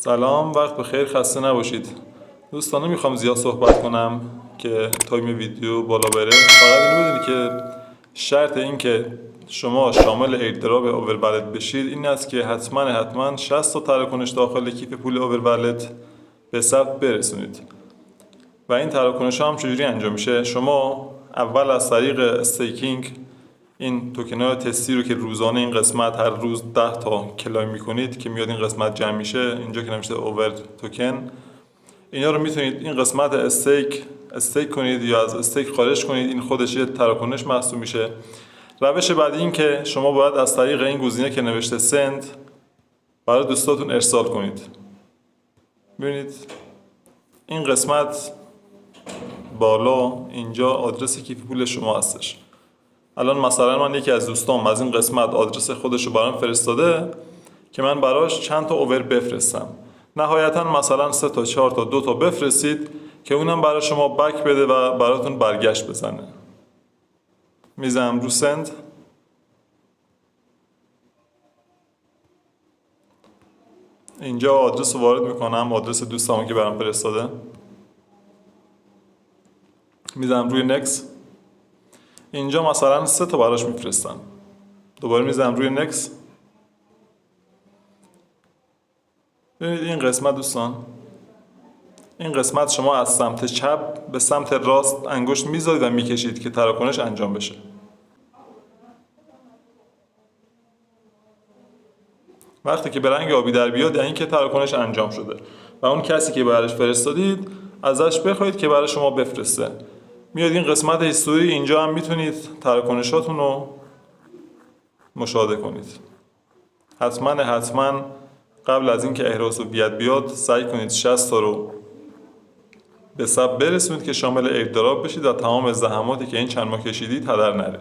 سلام، وقت بخیر، خسته نباشید. دوستان نمیخوام زیاد صحبت کنم که تایم ویدیو بالا بره. فقط اینو بدونید که شرط این که شما شامل ایردراپ اوورولت بشید این است که حتما 60 تا تراکنش داخل کیف پول اوورولت به ثبت برسونید. و این تراکنش ها هم چجوری انجام میشه؟ شما اول از طریق استیکینگ این توکن های تستی رو که روزانه این قسمت هر روز 10 تا کلایم میکنید که میاد این قسمت جمع میشه، اینجا که نمیشه اوور توکن، اینا رو میتونید این قسمت استیک کنید یا از استیک خارج کنید. این خودش یه تراکنش محسوب میشه. روش بعدی این که شما باید از طریق این گزینه که نوشته سند برای دوستاتون ارسال کنید. ببینید این قسمت بالا اینجا آدرس کیف پول شما هستش. الان مثلا من یکی از دوستام از این قسمت آدرس خودش رو برام فرستاده که من براش چند تا اوور بفرستم. نهایتا مثلا 3 تا 4 تا 2 تا بفرستید که اونم برای شما بک بده و براتون برگشت بزنه. میزنم رو سند. اینجا آدرس رو وارد میکنم، آدرس دوستامو که برام فرستاده. میزنم روی نکس. اینجا مثلا 3 تا براش میفرستم. دوباره میزنم روی نکس. ببینید این قسمت دوستان، این قسمت شما از سمت چپ به سمت راست انگشت میذارید و میکشید که تراکنش انجام بشه. وقتی که به رنگ آبی در بیاد یعنی که تراکنش انجام شده و اون کسی که براش فرستادید ازش بخواید که برای شما بفرسته. میاد این قسمت هیستوری، اینجا هم میتونید تراکنشاتون رو مشاهده کنید. حتما قبل از اینکه احراز و بیاد سعی کنید 60 تا رو به ثبت برسونید که شامل ایردراپ بشید و تمام زحماتی که این چند ماه کشیدید هدر نره.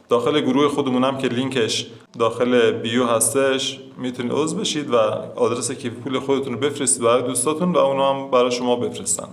داخل گروه خودمونم که لینکش داخل بیو هستش میتونید عضو بشید و آدرس کیف پول خودتون رو بفرستید برای دوستاتون و اونا هم برای شما بفرستن.